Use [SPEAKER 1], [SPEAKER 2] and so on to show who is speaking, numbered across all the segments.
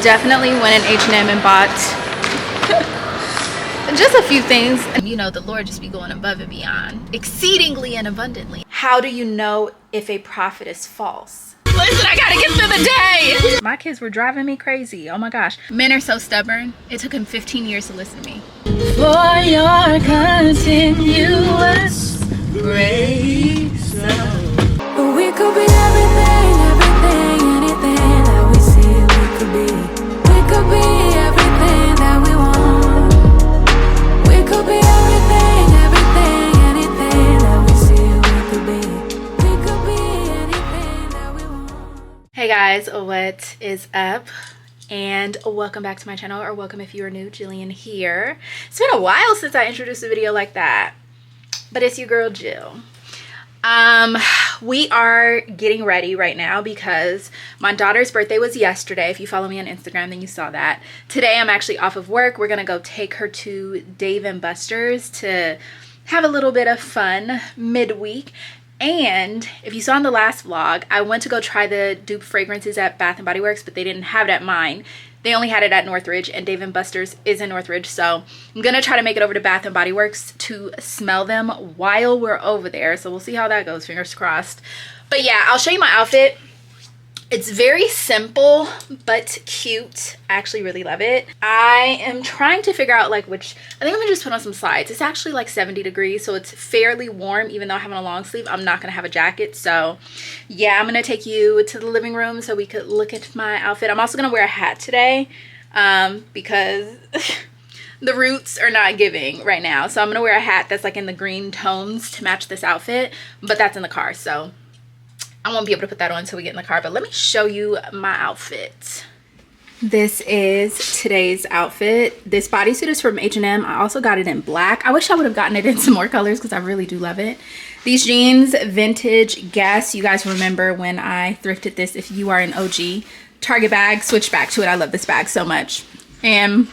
[SPEAKER 1] definitely went in H&M and bought just a few things. You know, the Lord just be going above and beyond, exceedingly and abundantly. How do you know if a prophet is false? Listen, I gotta get through the day. My kids were driving me crazy. Oh my gosh. Men are so stubborn. It took him 15 years to listen to me. For your continuous grace.
[SPEAKER 2] We could be everything, anything that we see we could be. We could be everything that we want. We could be everything, anything that we see we could be. We could be anything that we want.
[SPEAKER 1] Hey guys, what is up? And welcome back to my channel, or welcome if you are new. Jillian here. It's been a while since I introduced a video like that, but it's your girl Jill. We are getting ready right now because my daughter's birthday was yesterday. If you follow me on Instagram, then you saw that. Today I'm actually off of work. We're gonna go take her to Dave & Buster's to have a little bit of fun midweek. And if you saw in the last vlog, I went to go try the dupe fragrances at Bath & Body Works, but they didn't have it at mine. They only had it at Northridge, and Dave & Buster's is in Northridge. So I'm going to try to make it over to Bath & Body Works to smell them while we're over there. So we'll see how that goes, fingers crossed. But yeah, I'll show you my outfit. It's very simple but cute. I actually really love it. I am trying to figure out like which, I think I'm gonna just put on some slides. It's actually like 70 degrees, so it's fairly warm. Even though I'm having a long sleeve, I'm not gonna have a jacket. So yeah, I'm gonna take you to the living room so we could look at my outfit. I'm also gonna wear a hat today because the roots are not giving right now. So I'm gonna wear a hat that's like in the green tones to match this outfit, but that's in the car, so I won't be able to put that on until we get in the car. But let me show you my outfit. This is today's outfit. This bodysuit is from H&M. I also got it in black. I wish I would have gotten it in some more colors because I really do love it. These jeans, vintage Guess. You guys remember when I thrifted this. If you are an OG, Target bag, switch back to it. I love this bag so much. And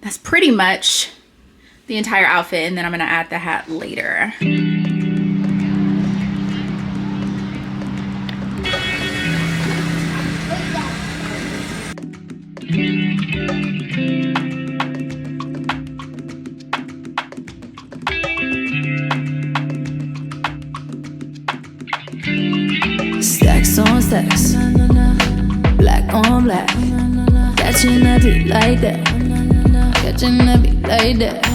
[SPEAKER 1] that's pretty much the entire outfit. And then I'm going to add the hat later.
[SPEAKER 2] Stacks on stacks, black on black, catching that beat like that, catching that beat like that.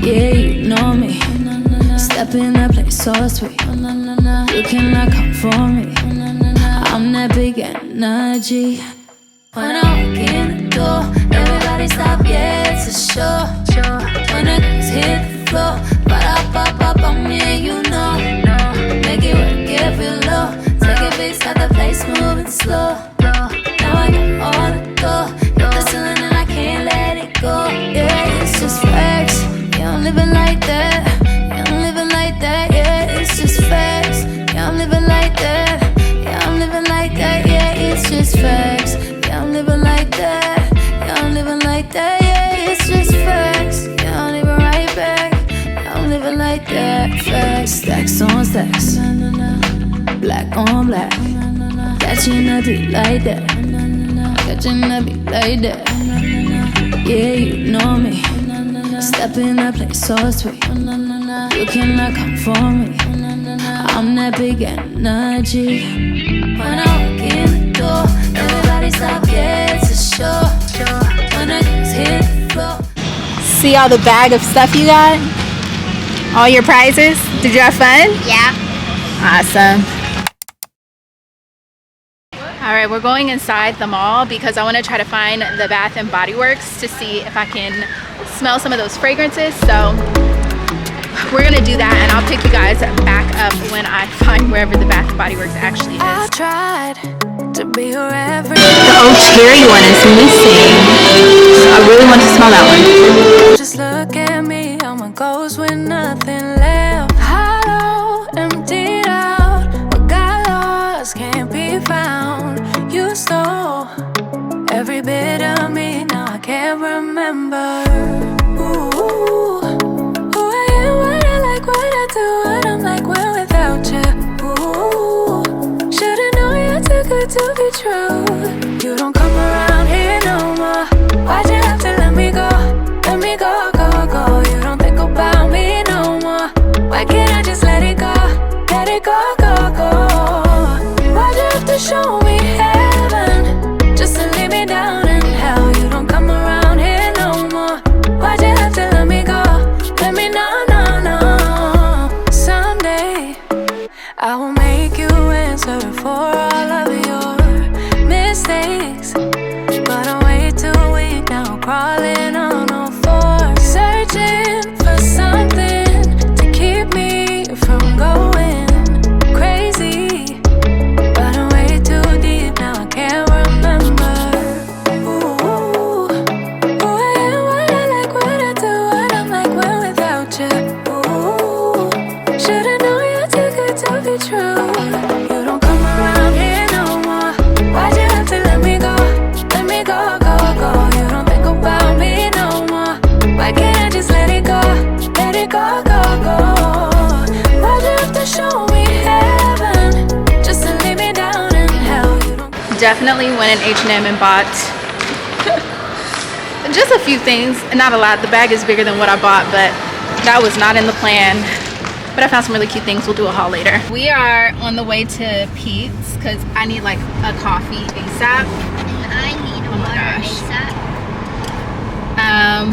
[SPEAKER 2] Yeah, you know me, step in that place so sweet. You cannot come for me. I'm that big energy. When I walk in the door, everybody stop, yeah, it's a show. When the girls hit the floor, ba-da-ba-ba-ba, yeah, you know. Make it work if you're low. Take a big start, the place moving slow. Now I got all the go. Hit the ceiling and I can't let it go. Yeah, it's just facts. Yeah, I'm living like that. Yeah, I'm living like that. Yeah, it's just facts. Yeah, I'm living like that. Yeah, I'm living like that. Yeah, it's just facts. Yeah, I'm living like that. Yeah, I'm living like that. Yeah, it's just facts. Yeah, I'm living right back. Yeah, I'm living like that. Facts. Stacks on stacks, black on black, catching that beat like that, catching that beat like that. Yeah, you know me, step in that place so sweet. You cannot come for me. I'm that big energy. When I walk in the door, everybody stop, yeah, it's a show. When I just hit the floor.
[SPEAKER 1] See all the bag of stuff you got? All your prizes? Did you have fun?
[SPEAKER 3] Yeah.
[SPEAKER 1] Awesome. All right, we're going inside the mall because I want to try to find the Bath & Body Works to see if I can smell some of those fragrances. So we're gonna do that, and I'll pick you guys back up when I find wherever the Bath & Body Works actually is.
[SPEAKER 2] I tried to be your every.
[SPEAKER 1] The old cherry one is missing. So I really want to smell that one.
[SPEAKER 2] Just look at me, I'm a ghost with nothing left. Hollow, emptied out. What got lost can't be found. You stole every bit of me, now I can't remember. Ooh, who I am, what I like, what I do, what I'm like when without you. Ooh, should've known you're too good to be true. You don't come around here
[SPEAKER 1] Definitely went in H&M and bought just a few things, not a lot. The bag is bigger than what I bought, but that was not in the plan. But I found some really cute things. We'll do a haul later. We are on the way to Pete's because I need like a coffee ASAP.
[SPEAKER 3] And I need water ASAP.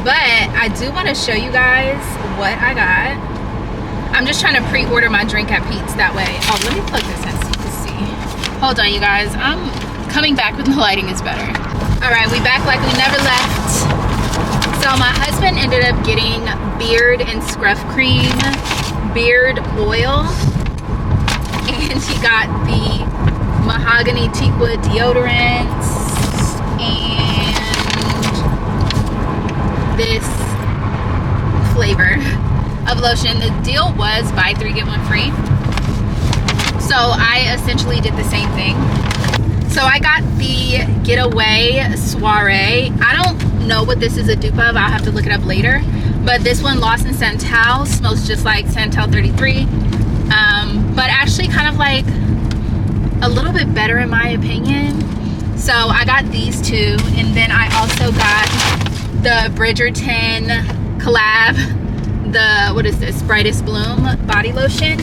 [SPEAKER 1] But I do want to show you guys what I got. I'm just trying to pre-order my drink at Pete's that way. Oh, let me plug this in so you can see. Hold on, you guys. I'm coming back when the lighting is better. All right, we back like we never left. So my husband ended up getting beard and scruff cream, beard oil, and he got the mahogany teakwood deodorant and this flavor of lotion. The deal was buy 3 get 1 free, so I essentially did the same thing. So I got the Getaway Soiree. I don't know what this is a dupe of. I'll have to look it up later. But this one, Lost in Santal, smells just like Santal 33. But actually kind of like a little bit better in my opinion. So I got these 2. And then I also got the Bridgerton collab, the, what is this, Brightest Bloom body lotion.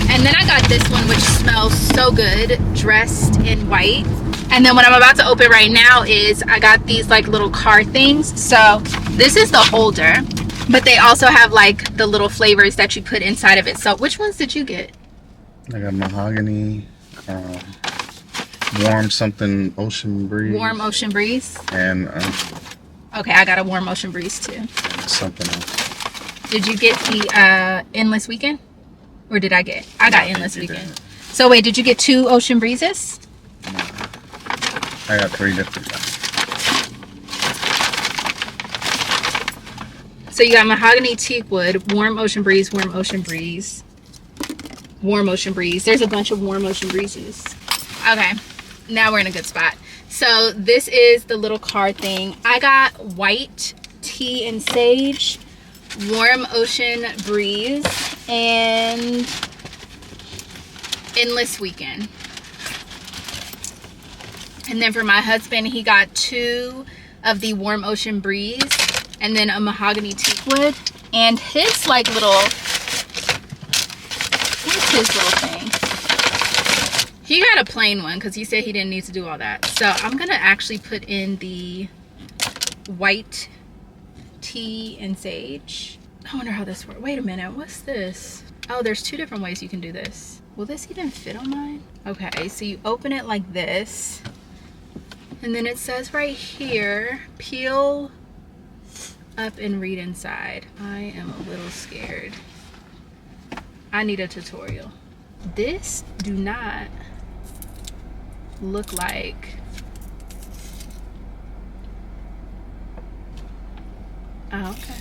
[SPEAKER 1] And then I got this one, which smells so good, Dressed in White. And then what I'm about to open right now is I got these like little card things. So this is the holder, but they also have like the little flavors that you put inside of it. So which ones did you get?
[SPEAKER 4] I got mahogany, warm something ocean breeze.
[SPEAKER 1] Warm Ocean Breeze.
[SPEAKER 4] And
[SPEAKER 1] okay, I got a Warm Ocean Breeze too.
[SPEAKER 4] something else.
[SPEAKER 1] Did you get the Endless Weekend? Or did I get? I got Endless Weekend.
[SPEAKER 4] Did.
[SPEAKER 1] So wait, did you get 2 Ocean Breezes?
[SPEAKER 4] No. I got 3 different ones.
[SPEAKER 1] So you got Mahogany Teakwood, Warm Ocean Breeze, Warm Ocean Breeze, Warm Ocean Breeze. There's a bunch of Warm Ocean Breezes. Okay, now we're in a good spot. So this is the little card thing. I got White Tea and Sage, Warm Ocean Breeze, and Endless Weekend. And then for my husband, he got 2 of the Warm Ocean Breeze and then a Mahogany Teakwood. And his like little, what's his little thing? He got a plain one because he said he didn't need to do all that. So I'm gonna actually put in the White Tea and Sage. I wonder how this works. Wait a minute, what's this? Oh, there's 2 different ways you can do this. Will this even fit on mine? Okay, so you open it like this. And then it says right here, peel up and read inside. I am a little scared. I need a tutorial. This do not look like. Oh, okay.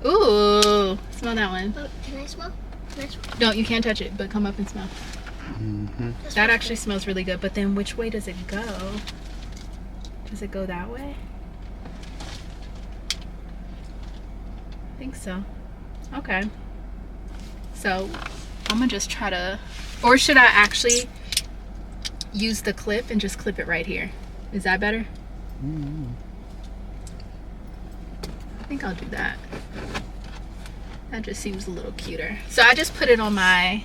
[SPEAKER 1] Ooh, smell that one.
[SPEAKER 3] Oh, can I smell? Can I smell?
[SPEAKER 1] No, you can't touch it, but come up and smell.
[SPEAKER 4] Mm-hmm.
[SPEAKER 1] That actually smells really good, but then which way does it go? Does it go that way? I think so. Okay. So I'm gonna just try to, or should I actually use the clip and just clip it right here? Is that better?
[SPEAKER 4] Mm-hmm.
[SPEAKER 1] I think I'll do that. That just seems a little cuter. So I just put it on my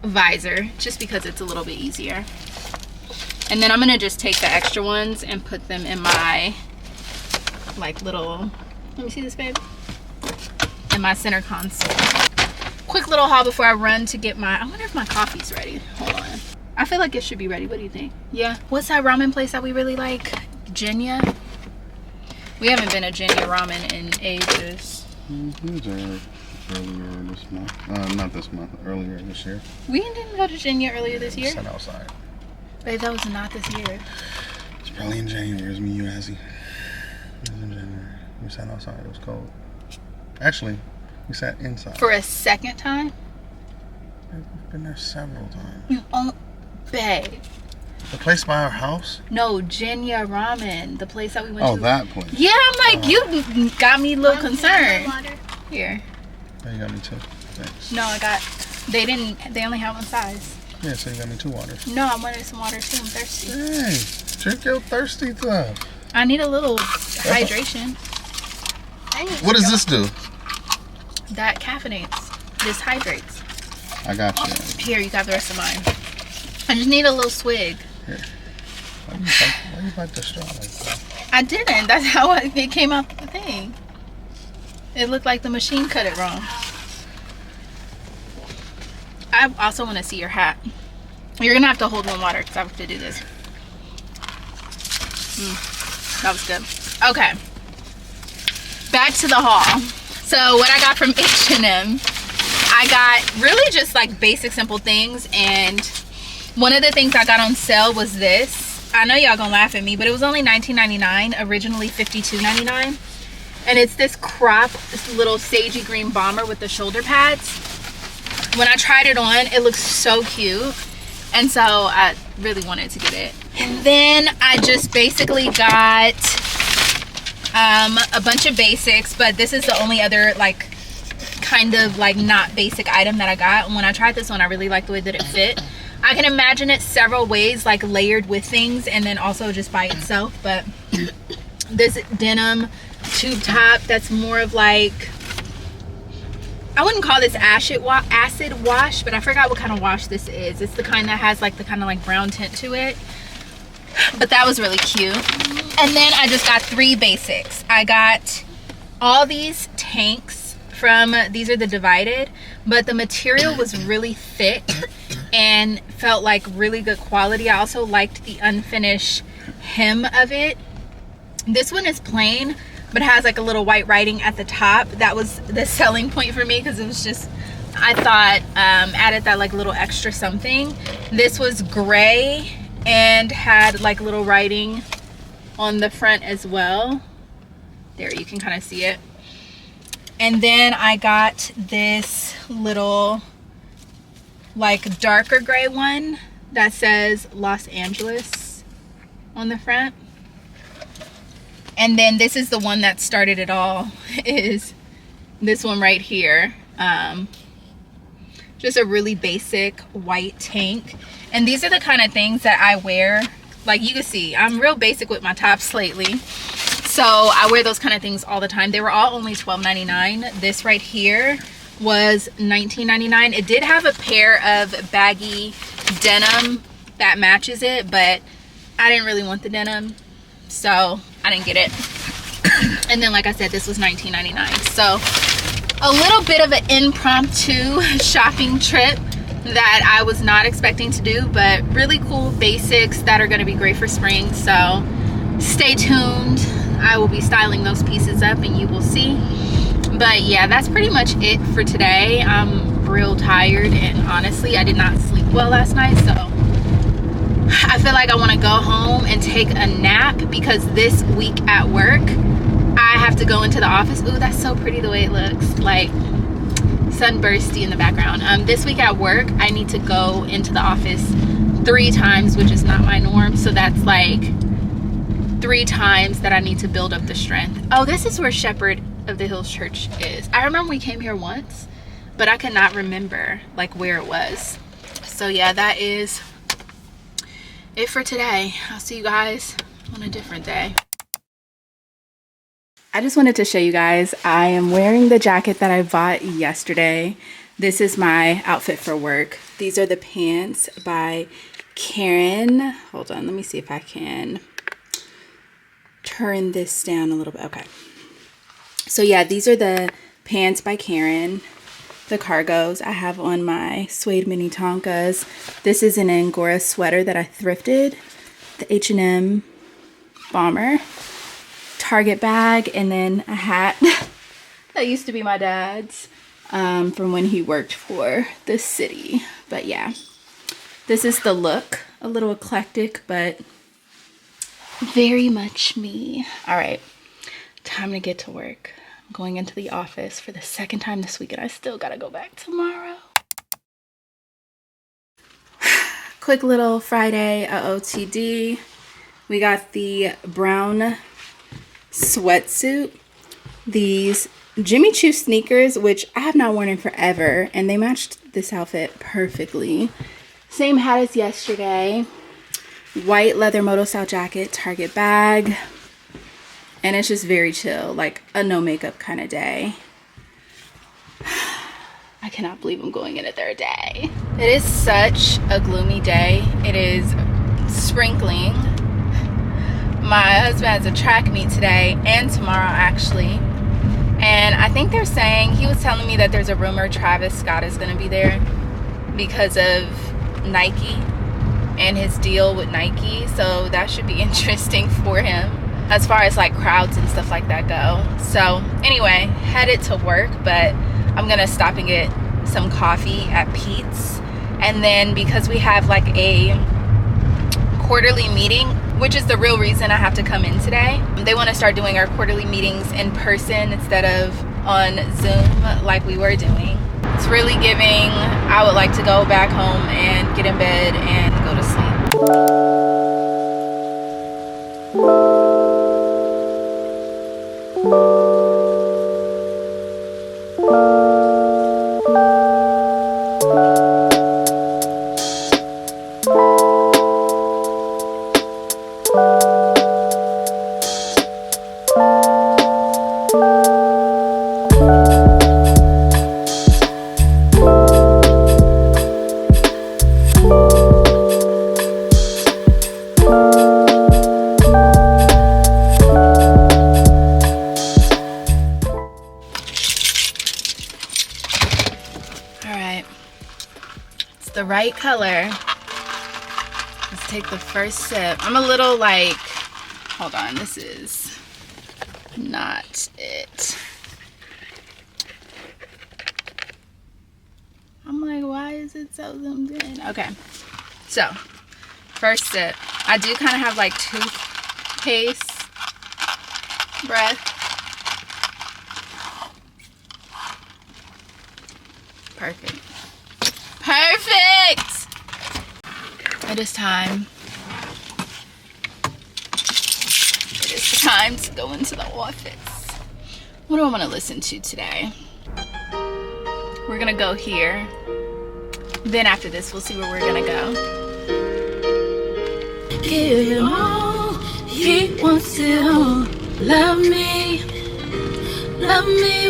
[SPEAKER 1] visor just because it's a little bit easier. And then I'm gonna just take the extra ones and put them in my like little, let me see this, babe, in my center console. Quick little haul before I run to get my, I wonder if my coffee's ready. Hold on. I feel like it should be ready. What do you think? Yeah. What's that ramen place that we really like? Jinya? We haven't been to Jinya ramen in ages.
[SPEAKER 4] Earlier this month. Not this month. Earlier this year.
[SPEAKER 1] We didn't go to Jinya earlier this year?
[SPEAKER 4] Sat outside.
[SPEAKER 1] Babe, that was not this year.
[SPEAKER 4] It's probably in January. It was me, you, Azzy. It was in January. We sat outside. It was cold. Actually, we sat inside.
[SPEAKER 1] For a second time?
[SPEAKER 4] I've been there several times.
[SPEAKER 1] You oh, babe.
[SPEAKER 4] The place by our house?
[SPEAKER 1] No, Jinya ramen. The place that we went to.
[SPEAKER 4] Oh, that place.
[SPEAKER 1] Yeah, I'm like, you got me a little
[SPEAKER 3] Mom, can I have
[SPEAKER 1] concerned.
[SPEAKER 3] water?
[SPEAKER 1] Here.
[SPEAKER 4] Oh, you got me too. Thanks.
[SPEAKER 1] No, I got They only have one size.
[SPEAKER 4] Yeah, so you got me 2 waters.
[SPEAKER 1] No, I wanted some water too. I'm thirsty.
[SPEAKER 4] Hey, drink your thirsty stuff.
[SPEAKER 1] I need a little hydration.
[SPEAKER 4] What does this do?
[SPEAKER 1] That caffeinates. This hydrates.
[SPEAKER 4] I got you.
[SPEAKER 1] Here, you got the rest of mine. I just need a little swig.
[SPEAKER 4] Here. Why you bite the straw like that?
[SPEAKER 1] I didn't. That's how it came out the thing. It looked like the machine cut it wrong. I also want to see your hat. You're going to have to hold one water because I have to do this. That was good. Okay. Back to the haul. So what I got from H&M, I got really just like basic simple things, and one of the things I got on sale was this. I know y'all gonna laugh at me, but it was only $19.99, originally $52.99. And it's this crop, this little sagey green bomber with the shoulder pads. When I tried it on, it looks so cute, and so I really wanted to get it. And then I just basically got a bunch of basics, but this is the only other like kind of like not basic item that I got. And when I tried this one, I really liked the way that it fit. I can imagine it several ways, like layered with things and then also just by itself. But this denim tube top that's more of like, I wouldn't call this acid wash, but I forgot what kind of wash this is. It's the kind that has like the kind of like brown tint to it. But that was really cute. And then I just got 3 basics. I got all these tanks from, these are the Divided, but the material was really thick and felt like really good quality. I also liked the unfinished hem of it. This one is plain, but has like a little white writing at the top. That was the selling point for me because it was just, I thought added that like little extra something. This was gray and had like little writing on the front as well. There, you can kind of see it. And then I got this little like darker gray one that says Los Angeles on the front. And then this is the one that started it all, is this one right here. Just a really basic white tank. And these are the kind of things that I wear. Like you can see, I'm real basic with my tops lately. So I wear those kind of things all the time. They were all only $12.99. This right here was $19.99. It did have a pair of baggy denim that matches it, but I didn't really want the denim, so I didn't get it. And then like I said, this was $19.99. So a little bit of an impromptu shopping trip that I was not expecting to do, but really cool basics that are going to be great for spring. So stay tuned. I will be styling those pieces up and you will see. But yeah, that's pretty much it for today. I'm real tired, and honestly I did not sleep well last night, so I feel like I want to go home and take a nap because this week at work I have to go into the office. Ooh, that's so pretty the way it looks, like sunbursty in the background. This week at work I need to go into the office 3 times, which is not my norm, so that's like 3 times that I need to build up the strength. Oh, this is where Shepherd of the Hills Church is. I remember we came here once, but I could not remember like where it was. So yeah, that is it for today. I'll see you guys on a different day. I just wanted to show you guys, I am wearing the jacket that I bought yesterday. This is my outfit for work. These are the pants by Karen. Hold on, let me see if I can turn this down a little bit. Okay. So yeah, these are the pants by Karen, the cargos. I have on my suede mini tonkas. This is an Angora sweater that I thrifted, the H&M bomber, Target bag, and then a hat that used to be my dad's from when he worked for the city. But yeah, this is the look. A little eclectic, but very much me. All right, time to get to work. I'm going into the office for the 2nd time this week, and I still gotta go back tomorrow. Quick little Friday OOTD. We got the brown sweatsuit, these Jimmy Choo sneakers, which I have not worn in forever, and they matched this outfit perfectly. Same hat as yesterday. White leather moto style jacket, Target bag. And it's just very chill, like a no makeup kind of day. I cannot believe I'm going in a third day. It is such a gloomy day. It is sprinkling. My husband has a track meet today and tomorrow actually. And I think they're saying, he was telling me that there's a rumor Travis Scott is gonna be there because of Nike and his deal with Nike. So that should be interesting for him as far as like crowds and stuff like that go. So anyway, headed to work, but I'm gonna stop and get some coffee at Pete's. And then because we have like a quarterly meeting, which is the real reason I have to come in today, they want to start doing our quarterly meetings in person instead of on Zoom like we were doing. It's really giving, I would like to go back home and get in bed and go to the right color. Let's take the first sip. I'm a little like, hold on, this is not it. I'm like, why is it so zoomed in? Okay, so first sip. I do kind of have like toothpaste breath. Perfect. Perfect! It is time. It is time to go into the office. What do I want to listen to today? We're gonna go here. Then after this, we'll see where we're gonna go.
[SPEAKER 2] Give him all, he wants it all. Love me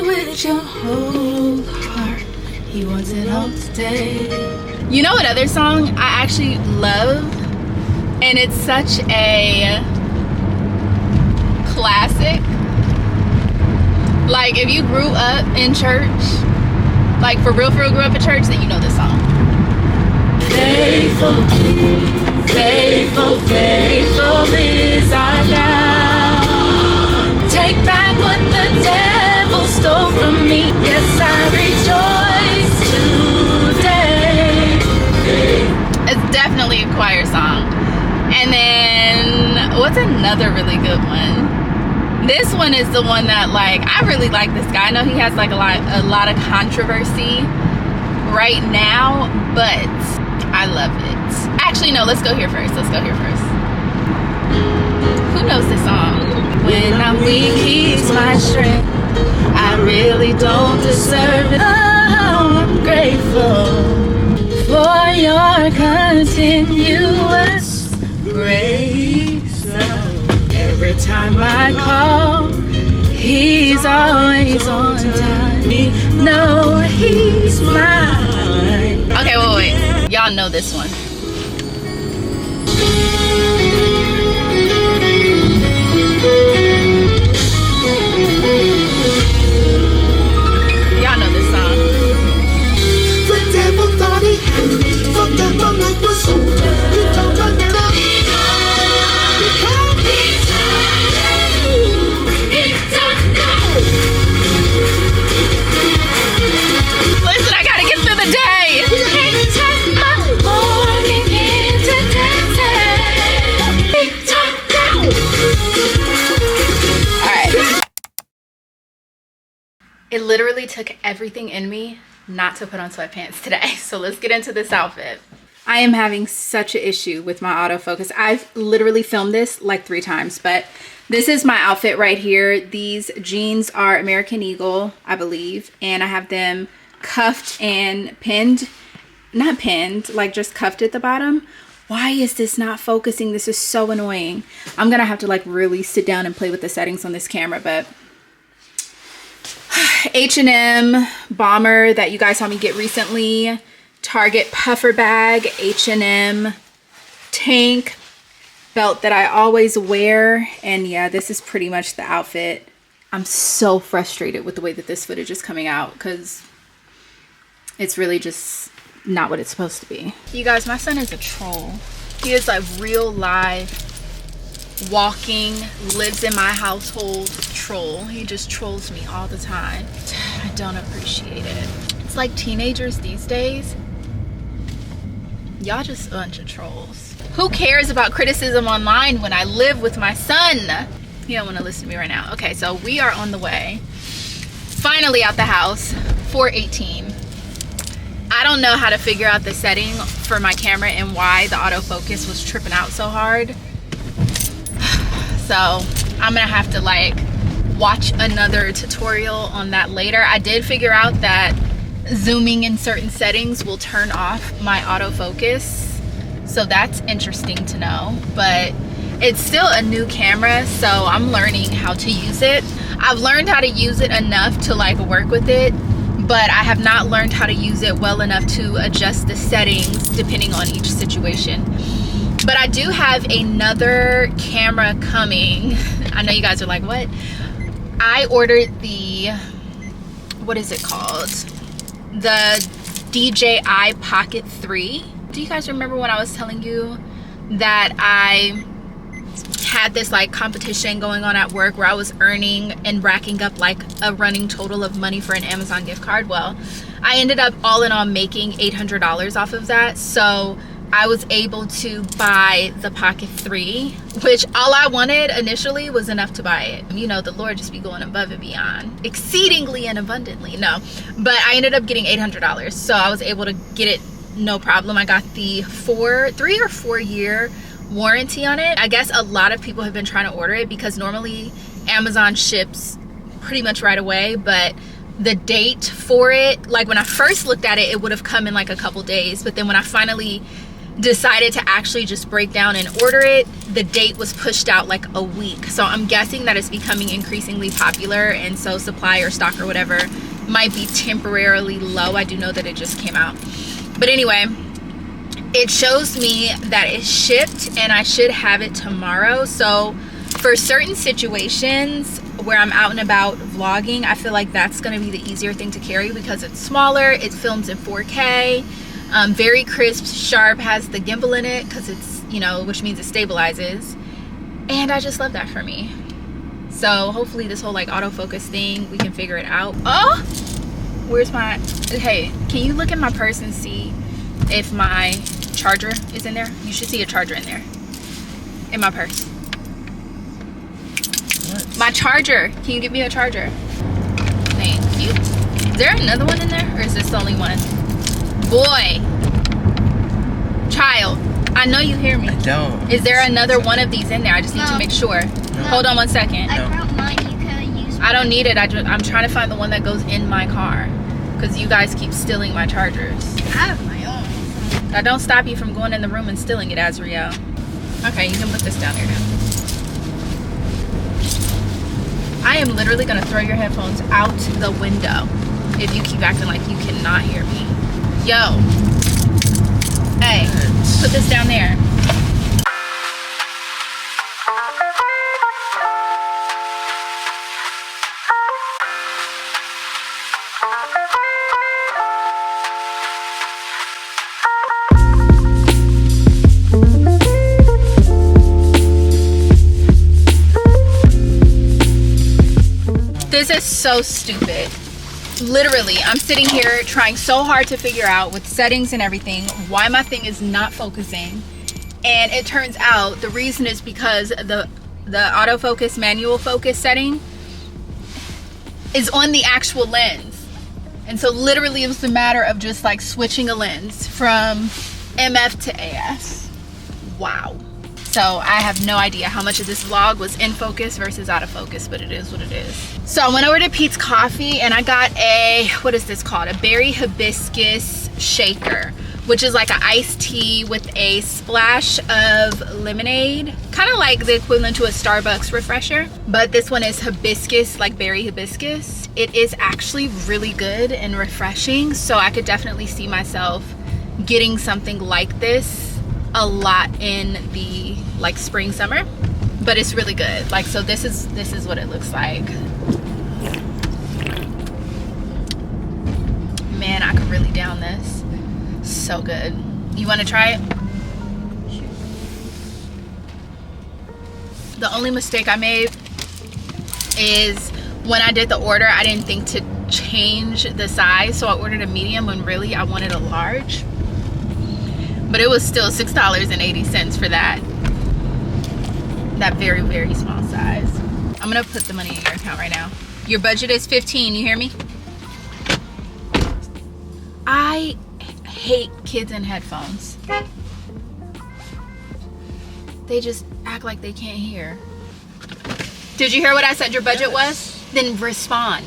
[SPEAKER 2] with your whole heart. He wants it all today.
[SPEAKER 1] You know what other song I actually love? And it's such a classic. Like if you grew up in church, like for real grew up in church, then you know this song.
[SPEAKER 2] Faithful, faithful, faithful is our God. Take back what the devil stole from me. Yes, I rejoice today.
[SPEAKER 1] It's definitely a choir song. And then what's another really good one? This one is the one that like I really like this guy. I know he has like a lot of controversy right now, but I love it. Actually, no, let's go here first. Who knows this song?
[SPEAKER 2] When I'm weak, he's my strength. I really don't deserve it. Oh, I'm grateful for your continuous grace. Every time I call, he's always on time. No, he's mine.
[SPEAKER 1] Okay, wait. Y'all know this one. Y'all know this song.
[SPEAKER 2] The devil thought he had me. The devil was over. He told her that
[SPEAKER 1] Listen, I gotta get through the day. It literally took everything in me not to put on sweatpants today. So let's get into this outfit. I am having such an issue with my autofocus. I've literally filmed this like 3 times, but this is my outfit right here. These jeans are American Eagle, I believe, and I have them cuffed and pinned. Not pinned, like just cuffed at the bottom. Why is this not focusing? This is so annoying. I'm gonna have to like really sit down and play with the settings on this camera. But H&M bomber that you guys saw me get recently, Target puffer bag, H&M tank belt that I always wear, and yeah, this is pretty much the outfit. I'm so frustrated with the way that this footage is coming out because it's really just not what it's supposed to be. You guys, my son is a troll. He is like real live, walking, lives in my household troll. He just trolls me all the time. I don't appreciate it. It's like teenagers these days. Y'all just a bunch of trolls. Who cares about criticism online when I live with my son? You don't want to listen to me right now. Okay, so we are on the way. Finally out the house, 4:18. I don't know how to figure out the setting for my camera and why the autofocus was tripping out so hard. So I'm gonna have to like watch another tutorial on that later. I did figure out that zooming in certain settings will turn off my autofocus. So that's interesting to know, but it's still a new camera, so I'm learning how to use it. I've learned how to use it enough to like work with it, but I have not learned how to use it well enough to adjust the settings depending on each situation. But I do have another camera coming. I know you guys are like, what? I ordered the, what is it called? The DJI Pocket 3. Do you guys remember when I was telling you that I had this like competition going on at work where I was earning and racking up like a running total of money for an Amazon gift card? Well, I ended up all in all making $800 off of that. So I was able to buy the Pocket 3, which all I wanted initially was enough to buy it. You know, the Lord just be going above and beyond, exceedingly and abundantly. No, but I ended up getting $800. So I was able to get it no problem. I got the 3 or 4 year warranty on it. I guess a lot of people have been trying to order it because normally Amazon ships pretty much right away, but the date for it, like when I first looked at it, it would have come in like a couple days, but then when I finally decided to actually just break down and order it, the date was pushed out like a week. So I'm guessing that it's becoming increasingly popular, and so supply or stock or whatever might be temporarily low. I do know that it just came out, but anyway, it shows me that it's shipped and I should have it tomorrow. So for certain situations where I'm out and about vlogging, I feel like that's going to be the easier thing to carry because it's smaller, it films in 4K, very crisp, sharp, has the gimbal in it because it's, you know, which means it stabilizes, and I just love that for me. So hopefully this whole like autofocus thing, we can figure it out. Oh, where's my, hey, can you look at my purse and see if my charger is in there? You should see a charger in there in my purse. What? My charger. Can you give me a charger? Thank you. Is there another one in there, or is this the only one? Boy, child, I know you hear me.
[SPEAKER 4] I don't.
[SPEAKER 1] Is there another one of these in there? I just need to make sure.
[SPEAKER 3] No.
[SPEAKER 1] Hold on one second.
[SPEAKER 3] I brought mine. You could use
[SPEAKER 1] I don't need it. I'm trying to find the one that goes in my car because you guys keep stealing my chargers.
[SPEAKER 3] I have my own.
[SPEAKER 1] That don't stop you from going in the room and stealing it, Azriel. Okay, you can put this down here now. I am literally gonna throw your headphones out the window if you keep acting like you cannot hear me. Yo. Hey, put this down there. This is so stupid. Literally, I'm sitting here trying so hard to figure out with settings and everything why my thing is not focusing, and it turns out the reason is because the autofocus manual focus setting is on the actual lens, and so literally it was a matter of just like switching a lens from MF to AF. Wow. So I have no idea how much of this vlog was in focus versus out of focus, but it is what it is. So I went over to Pete's Coffee and I got a, what is this called? A berry hibiscus shaker, which is like an iced tea with a splash of lemonade. Kind of like the equivalent to a Starbucks refresher, but this one is hibiscus, like berry hibiscus. It is actually really good and refreshing, so I could definitely see myself getting something like this a lot in the like spring, summer. But it's really good. Like, so this is what it looks like. Man, I could really down this. So good. You want to try it? The only mistake I made is when I did the order, I didn't think to change the size, so I ordered a medium when really I wanted a large. But it was still $6.80 for that very, very small size. I'm gonna put the money in your account right now. Your budget is $15, you hear me? I hate kids in headphones. They just act like they can't hear. Did you hear what I said your budget was? Then respond.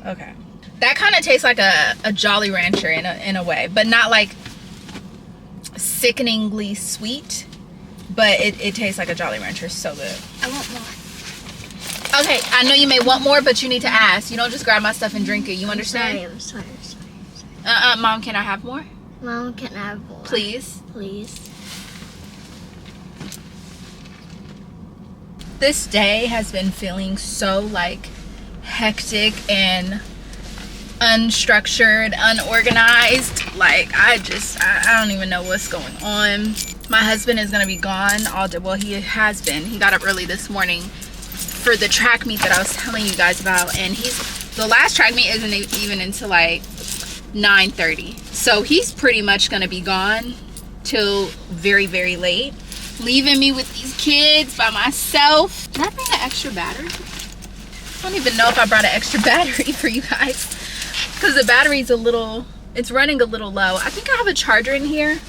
[SPEAKER 1] Okay. That kind of tastes like a Jolly Rancher in a way, but not like sickeningly sweet, but it tastes like a Jolly Rancher. So good.
[SPEAKER 3] I want more.
[SPEAKER 1] Okay, I know you may want more, but you need to ask. You don't just grab my stuff and drink it. You understand?
[SPEAKER 3] I'm sorry.
[SPEAKER 1] Mom, can I have more?
[SPEAKER 3] Mom, can I have more?
[SPEAKER 1] Please.
[SPEAKER 3] Please.
[SPEAKER 1] This day has been feeling so like hectic and unstructured, unorganized. Like I don't even know what's going on. My husband is gonna be gone all day. Well, he has been. He got up early this morning for the track meet that I was telling you guys about, and the last track meet isn't even until like 9:30, so he's pretty much gonna be gone till very, very late, leaving me with these kids by myself. Did I bring an extra battery? I don't even know if I brought an extra battery for you guys, because the battery's it's running a little low. I think I have a charger in here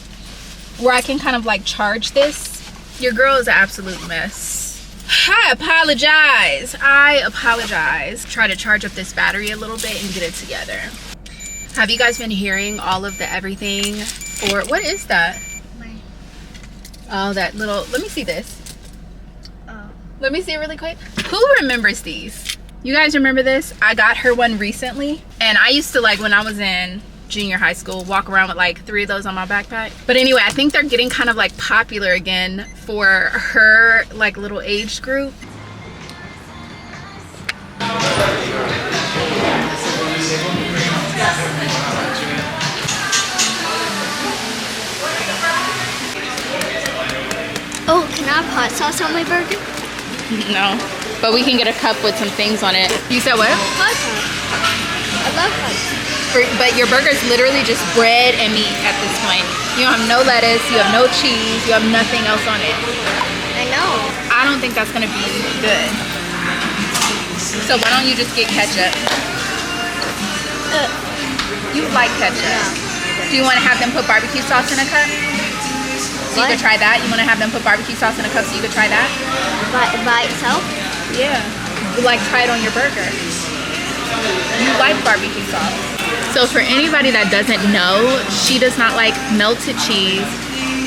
[SPEAKER 1] where I can kind of like charge this. Your girl is an absolute mess. I apologize. Try to charge up this battery a little bit and get it together. Have you guys been hearing all of the everything? Or what is that? Oh, that little, let me see this.
[SPEAKER 3] Oh.
[SPEAKER 1] Let me see it really quick. Who remembers these? You guys remember this? I got her one recently, and I used to, like, when I was in junior high school, walk around with like 3 of those on my backpack. But anyway, I think they're getting kind of like popular again for her like little age group.
[SPEAKER 3] Oh, can I have hot sauce on my burger?
[SPEAKER 1] No, but we can get a cup with some things on it. You said what?
[SPEAKER 3] Hot sauce. I love hot sauce.
[SPEAKER 1] But your burger's literally just bread and meat at this point. You don't have no lettuce, you have no cheese, you have nothing else on it.
[SPEAKER 3] I know.
[SPEAKER 1] I don't think that's gonna be good. So why don't you just get ketchup? You like ketchup. Yeah. Do you want to have them put barbecue sauce in a cup? So you could try that? You want to have them put barbecue sauce in a cup so you could try that?
[SPEAKER 3] By itself?
[SPEAKER 1] Yeah. Like try it on your burger. You like barbecue sauce. So for anybody that doesn't know, she does not like melted cheese.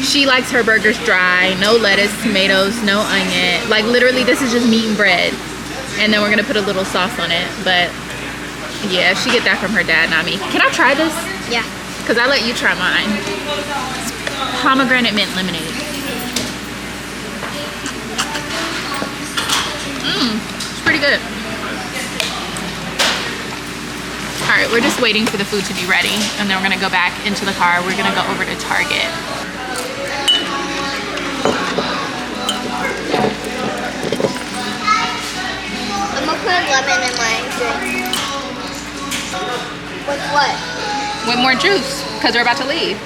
[SPEAKER 1] She likes her burgers dry, no lettuce, tomatoes, no onion. Like literally this is just meat and bread. And then we're gonna put a little sauce on it. But yeah, she get that from her dad, not me. Can I try this?
[SPEAKER 3] Yeah.
[SPEAKER 1] Cause I let you try mine. It's pomegranate mint lemonade. It's pretty good. All right, we're just waiting for the food to be ready, and then we're gonna go back into the car. We're gonna go over to Target.
[SPEAKER 3] I'm gonna put lemon in my drink. With what?
[SPEAKER 1] With more juice, because we're about to leave.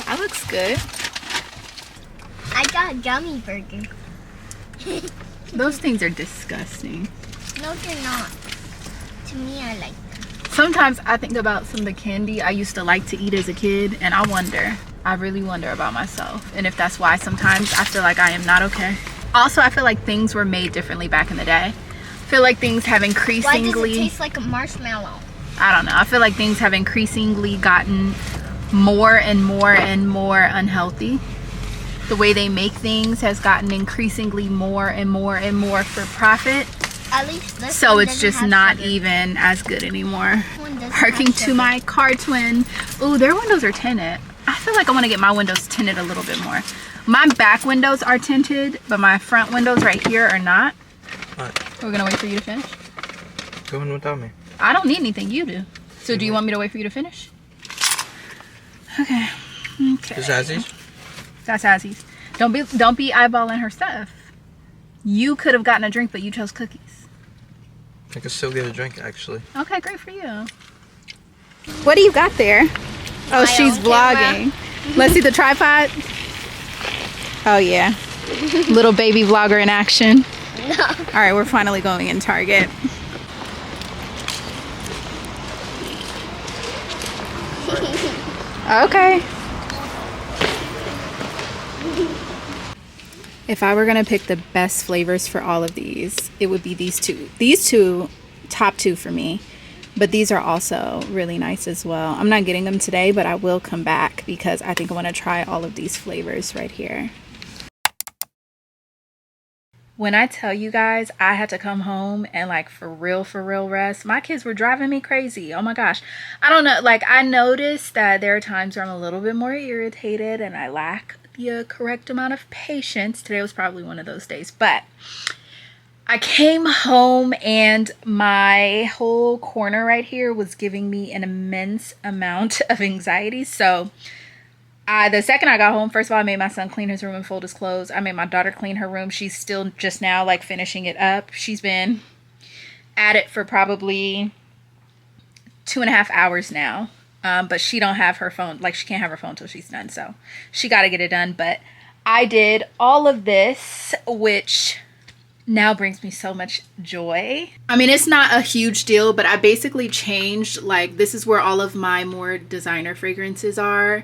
[SPEAKER 1] That looks good.
[SPEAKER 3] I got a gummy burger.
[SPEAKER 1] Those things are disgusting.
[SPEAKER 3] No, they're not. To me, I like them.
[SPEAKER 1] Sometimes I think about some of the candy I used to like to eat as a kid, and I really wonder about myself, and if that's why sometimes I feel like I am not okay. Also, I feel like things were made differently back in the day. I feel like things have increasingly...
[SPEAKER 3] Why does it taste like a marshmallow?
[SPEAKER 1] I don't know. I feel like things have increasingly gotten more and more and more unhealthy. The way they make things has gotten increasingly more and more and more for profit.
[SPEAKER 3] At least this
[SPEAKER 1] So
[SPEAKER 3] one
[SPEAKER 1] it's
[SPEAKER 3] doesn't
[SPEAKER 1] just
[SPEAKER 3] have
[SPEAKER 1] not
[SPEAKER 3] sugar.
[SPEAKER 1] even as good anymore.
[SPEAKER 3] This one doesn't
[SPEAKER 1] Parking
[SPEAKER 3] have
[SPEAKER 1] to
[SPEAKER 3] sugar.
[SPEAKER 1] my car twin. Ooh, their windows are tinted. I feel like I want to get my windows tinted a little bit more. My back windows are tinted, but my front windows right here are not.
[SPEAKER 5] What?
[SPEAKER 1] We're gonna wait for you to finish.
[SPEAKER 5] Go in without me.
[SPEAKER 1] I don't need anything, you do. So do you want me to wait for you to finish? Okay. Okay.
[SPEAKER 5] Is Azzy's?
[SPEAKER 1] That's Azzy's. Don't be eyeballing her stuff. You could have gotten a drink, but you chose cookies.
[SPEAKER 5] I can still get a drink, actually.
[SPEAKER 1] Okay, great for you. What do you got there? Oh,
[SPEAKER 3] My
[SPEAKER 1] she's
[SPEAKER 3] own
[SPEAKER 1] vlogging. Let's see the tripod. Oh yeah. Little baby vlogger in action.
[SPEAKER 3] No.
[SPEAKER 1] All right, we're finally going in Target. Okay. If I were gonna pick the best flavors for all of these, it would be these two. These two, top two for me. But these are also really nice as well. I'm not getting them today, but I will come back because I think I want to try all of these flavors right here. When I tell you guys I had to come home and like for real rest, my kids were driving me crazy. Oh my gosh. I don't know. Like I noticed that there are times where I'm a little bit more irritated and I lack the correct amount of patience. Today was probably one of those days, but I came home and my whole corner right here was giving me an immense amount of anxiety. So the second I got home, first of all, I made my son clean his room and fold his clothes. I made my daughter clean her room. She's still just now like finishing it up. She's been at it for probably 2.5 hours now. But she don't have her phone. Like she can't have her phone till she's done. So she got to get it done. But I did all of this, which now brings me so much joy. I mean, it's not a huge deal, but I basically changed, like, this is where all of my more designer fragrances are.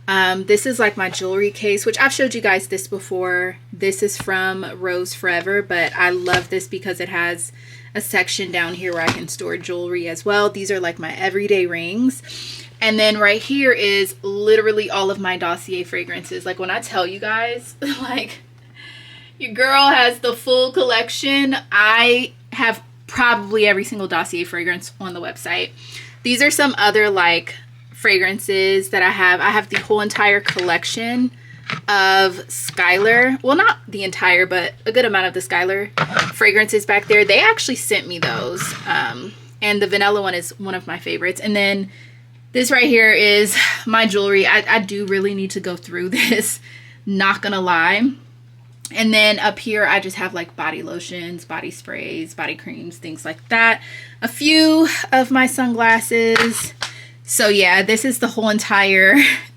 [SPEAKER 1] This is like my jewelry case, which I've showed you guys this before. This is from Rose Forever, but I love this because it has a section down here where I can store jewelry as well. These are like my everyday rings. And then right here is literally all of my Dossier fragrances. Like when I tell you guys, like, your girl has the full collection. I have probably every single Dossier fragrance on the website. These are some other like fragrances that I have. I have the whole entire collection of Skylar. Well, not the entire, but a good amount of the Skylar fragrances back there. They actually sent me those. And the vanilla one is one of my favorites. And then this right here is my jewelry. I do really need to go through this, not gonna lie. And then up here, I just have like body lotions, body sprays, body creams, things like that. A few of my sunglasses. So yeah, this is the whole entire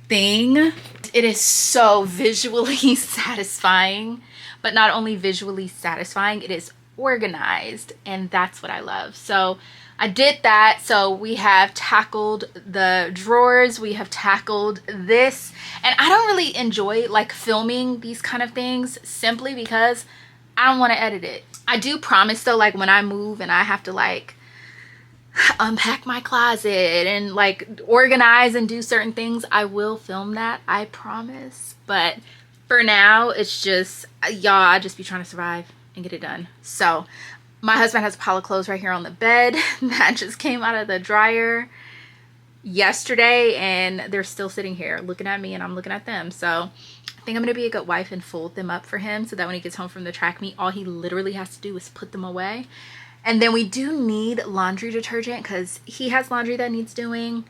[SPEAKER 1] thing. It is so visually satisfying, but not only visually satisfying, it is organized, and that's what I love. So I did that. So we have tackled the drawers, we have tackled this, and I don't really enjoy like filming these kind of things simply because I don't want to edit it. I do promise though, like when I move and I have to like unpack my closet and like organize and do certain things, I will film that, I promise. But for now, it's just, y'all, I just be trying to survive and get it done. So my husband has a pile of clothes right here on the bed that just came out of the dryer yesterday, and they're still sitting here looking at me and I'm looking at them. So I think I'm gonna be a good wife and fold them up for him so that when he gets home from the track meet, all he literally has to do is put them away. And then we do need laundry detergent because he has laundry that needs doing.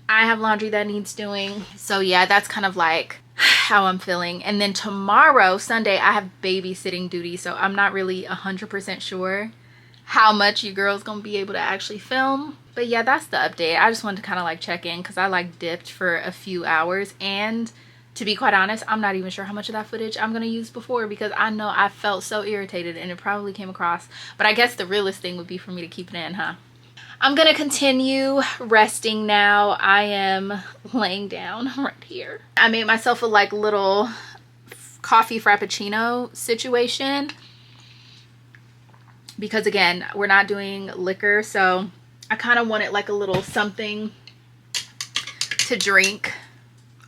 [SPEAKER 1] I have laundry that needs doing. So yeah, that's kind of like how I'm feeling. And then tomorrow, Sunday, I have babysitting duty. So I'm not really 100% sure how much you girls gonna be able to actually film. But yeah, that's the update. I just wanted to kind of like check in because I like dipped for a few hours, and To be quite honest, I'm not even sure how much of that footage I'm going to use before, because I know I felt so irritated and it probably came across. But I guess the realest thing would be for me to keep it in, huh? I'm going to continue resting now. I am laying down right here. I made myself a like little coffee frappuccino situation, because again, we're not doing liquor, so I kind of wanted like a little something to drink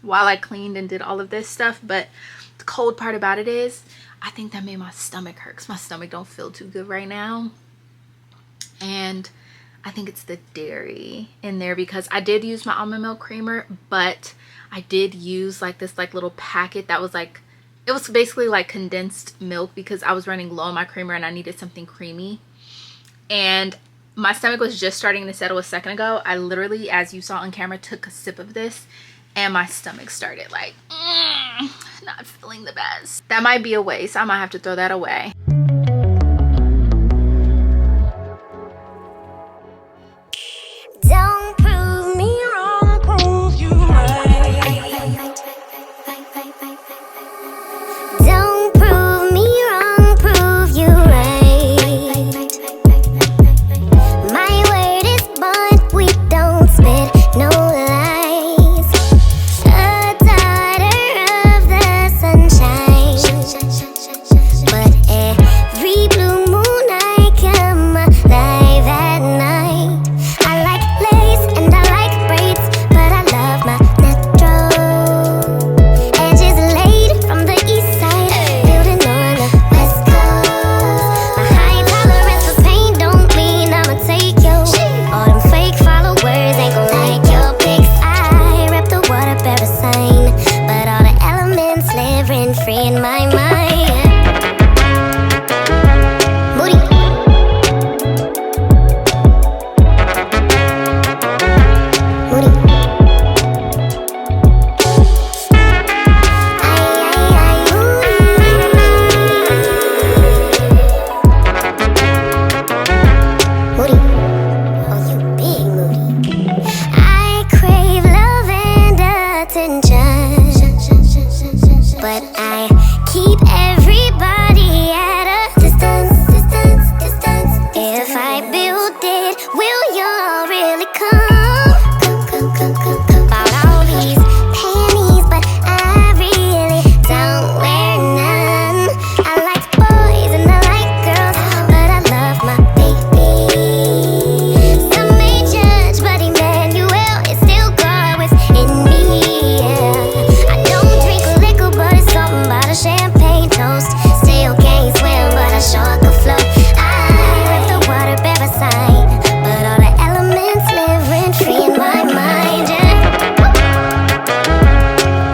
[SPEAKER 1] while I cleaned and did all of this stuff. But the cold part about it is I think that made my stomach hurt, because my stomach don't feel too good right now. And I think it's the dairy in there, because I did use my almond milk creamer, but I did use like this like little packet that was like, it was basically like condensed milk, because I was running low on my creamer and I needed something creamy. And my stomach was just starting to settle a second ago. I literally, as you saw on camera, took a sip of this and my stomach started like not feeling the best. That might be a waste. I might have to throw that away.
[SPEAKER 2] Don't prove me wrong, prove you right. Don't prove me wrong, prove you right. My word is bond, we don't spit no lies. A daughter of the sunshine, but every blue moon I come alive at night. I like lace and I like braids, but I love my natural edges laid from the east side, building on the west coast. My high tolerance for pain don't mean I'ma take your all them fake followers ain't gon' like your pics. I rep the water bearer sign, but all the elements live rent free in my mind. Moody. Moody. Moody. Oh, you big moody. I crave love and attention, but I keep everybody at a distance. If I build it, will y'all really come? About all these panties, but I really don't wear none. I like boys and I like girls, but I love my baby. Some may judge, but Emmanuel is still God within me. Yeah. I don't drink liquor, but it's something about a champagne toast. Still can't swim, but I sure could float. I rep the water bearer sign, but all the elements live rent free in my mind. Yeah.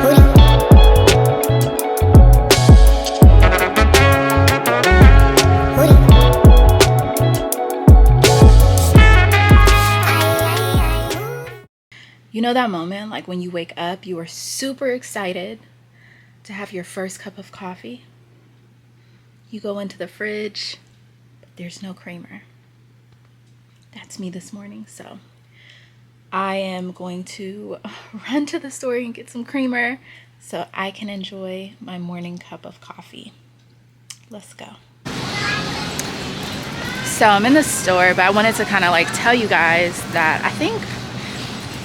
[SPEAKER 2] Moody.
[SPEAKER 1] You know that moment like when you wake up, you are super excited to have your first cup of coffee. You go into the fridge, but there's no creamer. That's me this morning. So I am going to run to the store and get some creamer so I can enjoy my morning cup of coffee. Let's go. So I'm in the store, but I wanted to kind of like tell you guys that I think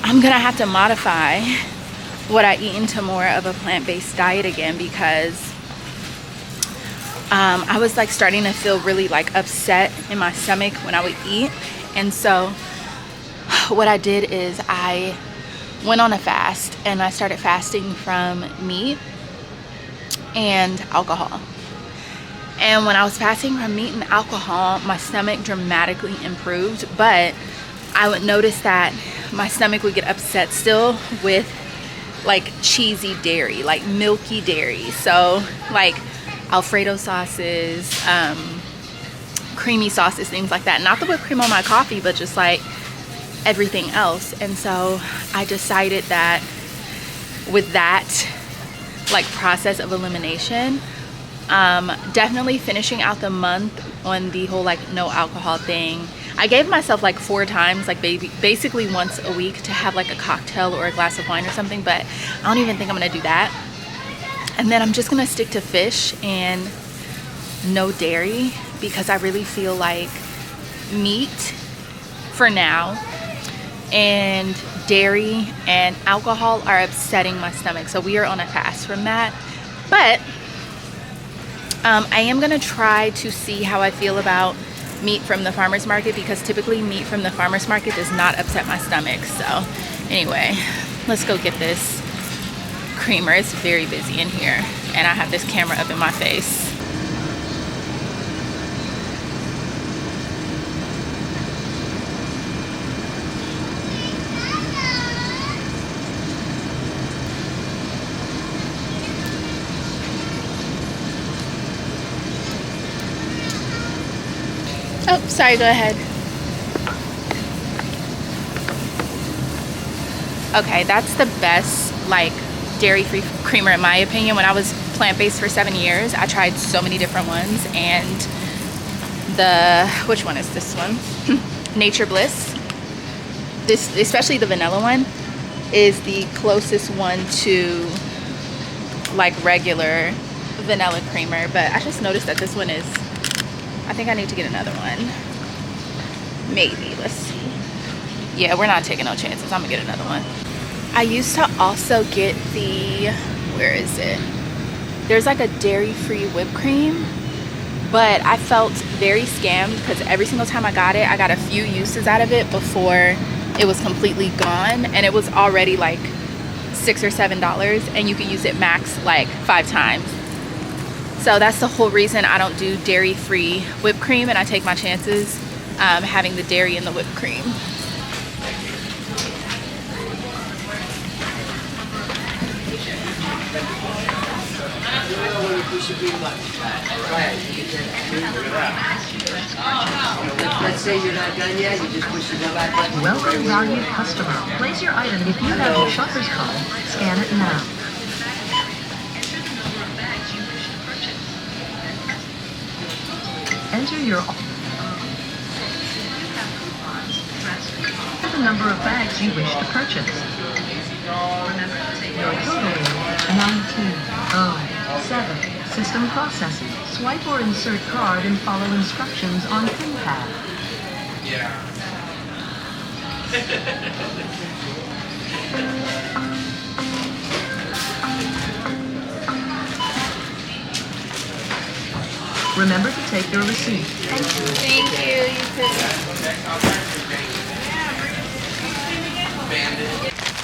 [SPEAKER 1] I'm gonna have to modify what I eat into more of a plant-based diet again, because I was like starting to feel really like upset in my stomach when I would eat. And so what I did is I went on a fast, and I started fasting from meat and alcohol. And when I was fasting from meat and alcohol, my stomach dramatically improved, but I would notice that my stomach would get upset still with like cheesy dairy, like milky dairy. So like Alfredo sauces, creamy sauces, things like that. Not the whipped cream on my coffee, but just like everything else. And so I decided that with that like process of elimination, definitely finishing out the month on the whole like no alcohol thing. I gave myself like 4 times, like basically once a week, to have like a cocktail or a glass of wine or something, but I don't even think I'm gonna do that. And then I'm just gonna stick to fish and no dairy because I really feel like meat for now and dairy and alcohol are upsetting my stomach. So we are on a fast from that. But I am gonna try to see how I feel about meat from the farmer's market because typically meat from the farmer's market does not upset my stomach. So anyway, let's go get this creamer. It's very busy in here and I have this camera up in my face. Oh, sorry, go ahead. Okay, that's the best, like, dairy-free creamer in my opinion. When I was plant-based for 7 years, I tried so many different ones, and which one is this one? Nature Bliss. This, especially the vanilla one, is the closest one to, like, regular vanilla creamer, but I just noticed that this one is, I think I need to get another one. Maybe, let's see. Yeah, we're not taking no chances. I'm gonna get another one. I used to also get the, where is it? There's like a dairy-free whipped cream, but I felt very scammed because every single time I got it, I got a few uses out of it before it was completely gone, and it was already like $6 or $7, and you could use it max like 5 times. So that's the whole reason I don't do dairy-free whipped cream, and I take my chances having the dairy in the whipped cream.
[SPEAKER 6] Let's say you're not done yet, you just push the go back button.
[SPEAKER 7] Welcome, valued customer. Place your item if you have your shopper's card. Scan it now. Enter your the number of bags you wish to purchase. Your total is 1907. System processing. Swipe or insert card and follow instructions on pin pad. Remember to take your receipt. Thank you.
[SPEAKER 1] Thank you, you too.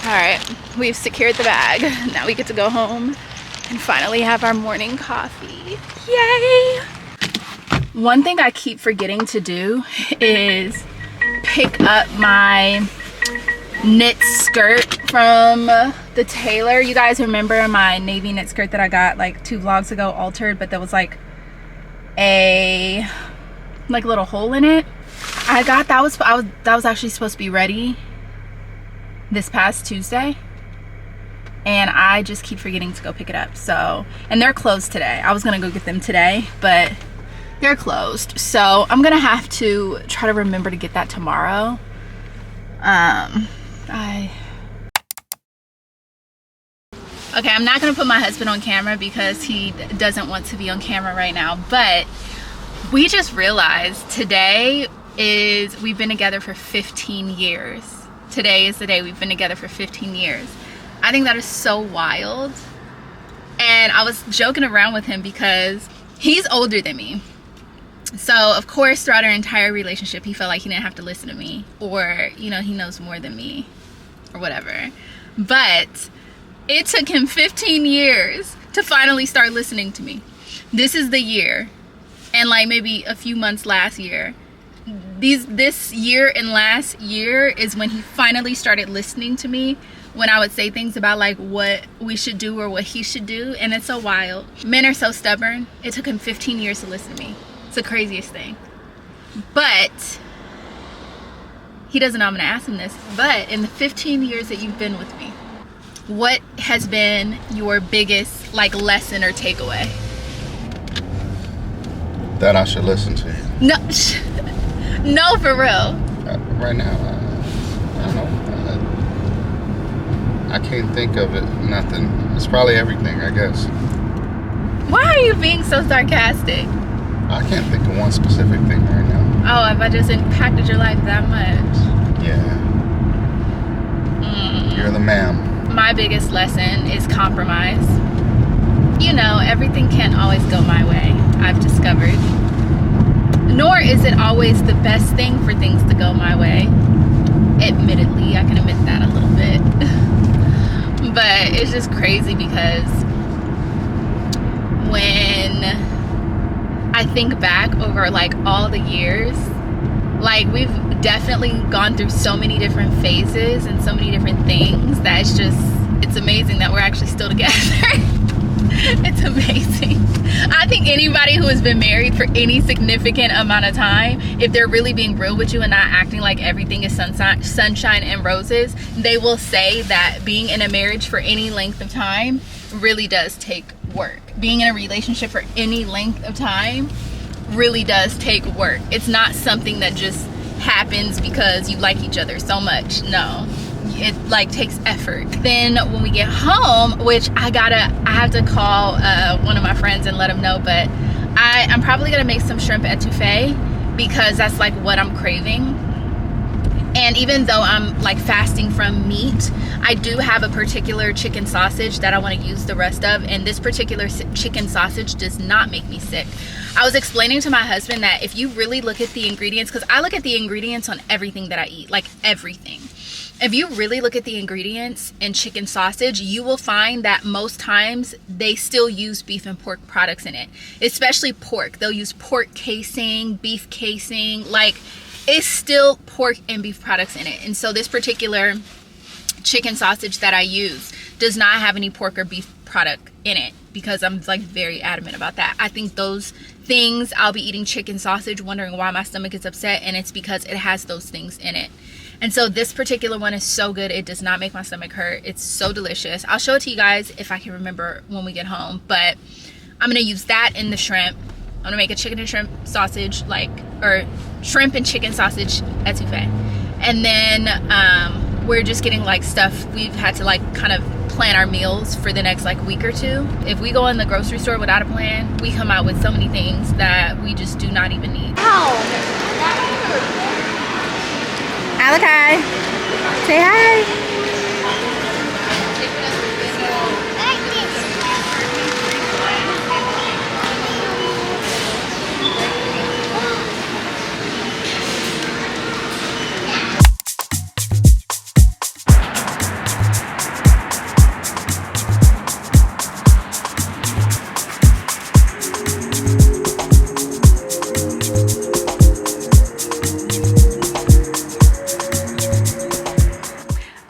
[SPEAKER 1] Alright, we've secured the bag. Now we get to go home and finally have our morning coffee. Yay! One thing I keep forgetting to do is pick up my knit skirt from the tailor. You guys remember my navy knit skirt that I got like 2 vlogs ago altered, but there was like a little hole in it. I got that was actually supposed to be ready this past Tuesday, and I just keep forgetting to go pick it up. So, and they're closed today. I was gonna go get them today, but they're closed, so I'm gonna have to try to remember to get that tomorrow. Okay, I'm not gonna put my husband on camera because he doesn't want to be on camera right now, but we just realized today is, we've been together for 15 years. Today is the day we've been together for 15 years. I think that is so wild. And I was joking around with him because he's older than me. So of course throughout our entire relationship he felt like he didn't have to listen to me, or you know, he knows more than me or whatever. But it took him 15 years to finally start listening to me. This is the year, and like maybe a few months last year. This year and last year is when he finally started listening to me when I would say things about like what we should do or what he should do. And it's so wild. Men are so stubborn. It took him 15 years to listen to me. It's the craziest thing. But he doesn't know I'm gonna ask him this, but in the 15 years that you've been with me, what has been your biggest like lesson or takeaway?
[SPEAKER 4] That I should listen to.
[SPEAKER 1] No, no, for real.
[SPEAKER 4] Right now, I don't know. I can't think of it. Nothing. It's probably everything, I guess.
[SPEAKER 1] Why are you being so sarcastic?
[SPEAKER 4] I can't think of one specific thing right now.
[SPEAKER 1] Oh, have I just impacted your life that much?
[SPEAKER 4] Yeah. You're the ma'am.
[SPEAKER 1] My biggest lesson is compromise. You know, everything can't always go my way, I've discovered. Nor is it always the best thing for things to go my way. Admittedly, I can admit that a little bit. But it's just crazy because when I think back over like all the years, like we've definitely gone through so many different phases and so many different things that it's amazing that we're actually still together. It's amazing. I think anybody who has been married for any significant amount of time, if they're really being real with you and not acting like everything is sunshine and roses, they will say that being in a marriage for any length of time really does take work. Being in a relationship for any length of time really does take work. It's not something that just happens because you like each other so much. No. It like takes effort. Then when we get home, which I have to call one of my friends and let him know, but I'm probably gonna make some shrimp etouffee because that's like what I'm craving. And even though I'm like fasting from meat, I do have a particular chicken sausage that I want to use the rest of, and this particular chicken sausage does not make me sick. I was explaining to my husband that if you really look at the ingredients, because I look at the ingredients on everything that I eat, like everything. If you really look at the ingredients in chicken sausage, you will find that most times they still use beef and pork products in it, especially pork. They'll use pork casing, beef casing, like it's still pork and beef products in it. And so this particular chicken sausage that I use does not have any pork or beef product in it because I'm like very adamant about that. I think those things, I'll be eating chicken sausage wondering why my stomach is upset, and it's because it has those things in it. And so this particular one is so good. It does not make my stomach hurt. It's so delicious. I'll show it to you guys if I can remember when we get home. But I'm going to use that in the shrimp. I'm going to make a chicken and shrimp sausage, or shrimp and chicken sausage etouffee. And then we're just getting like stuff. We've had to like kind of plan our meals for the next like week or two. If we go in the grocery store without a plan, we come out with so many things that we just do not even need. Malachi, say hi.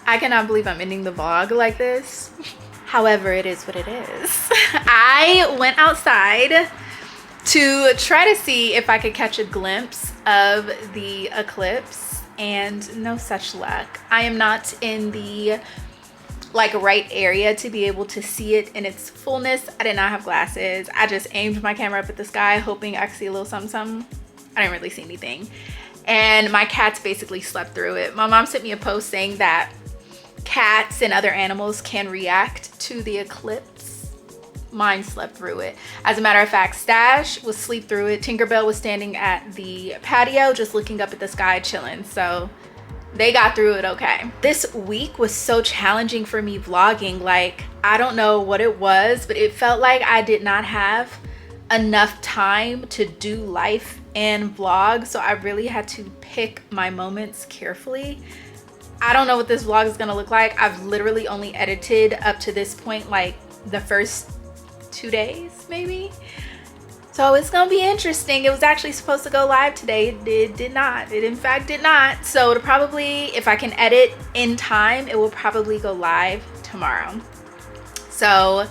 [SPEAKER 1] I cannot believe I'm ending the vlog like this. However, it is what it is. I went outside to try to see if I could catch a glimpse of the eclipse, and no such luck. I am not in the like right area to be able to see it in its fullness. I did not have glasses. I just aimed my camera up at the sky hoping I could see a little something. I didn't really see anything. And my cats basically slept through it. My mom sent me a post saying that cats and other animals can react to the eclipse. Mine slept through it. As a matter of fact, Stash was asleep through it. Tinkerbell was standing at the patio just looking up at the sky chilling. So they got through it okay. This week was so challenging for me vlogging. Like, I don't know what it was, but it felt like I did not have enough time to do life and vlog. So I really had to pick my moments carefully. I don't know what this vlog is gonna look like. I've literally only edited up to this point like the first 2 days maybe. So it's gonna be interesting. It was actually supposed to go live today. It did not. It in fact did not. So it'll probably, if I can edit in time, it will probably go live tomorrow. So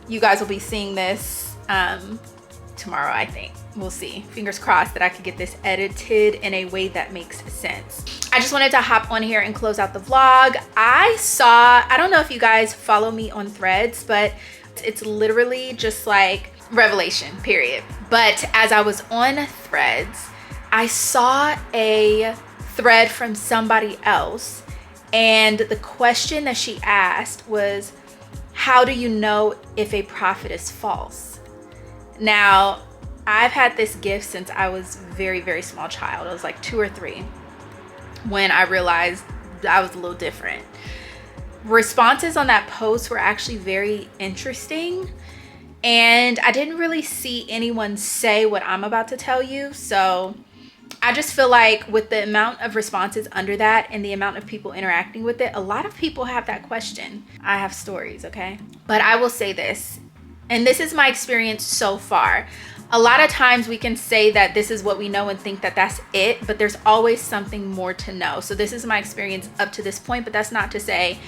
[SPEAKER 1] you guys will be seeing this tomorrow, I think. We'll see. Fingers crossed that I could get this edited in a way that makes sense. I just wanted to hop on here and close out the vlog. I don't know if you guys follow me on Threads, but it's literally just like revelation, period. But as I was on Threads, I saw a thread from somebody else, and the question that she asked was, how do you know if a prophet is false? Now, I've had this gift since I was very, very small child. I was like 2 or 3 when I realized I was a little different. Responses on that post were actually very interesting, and I didn't really see anyone say what I'm about to tell you. So I just feel like with the amount of responses under that and the amount of people interacting with it, a lot of people have that question. I have stories, okay? But I will say this, and this is my experience so far. A lot of times we can say that this is what we know and think that that's it, but there's always something more to know. So this is my experience up to this point, but that's not to say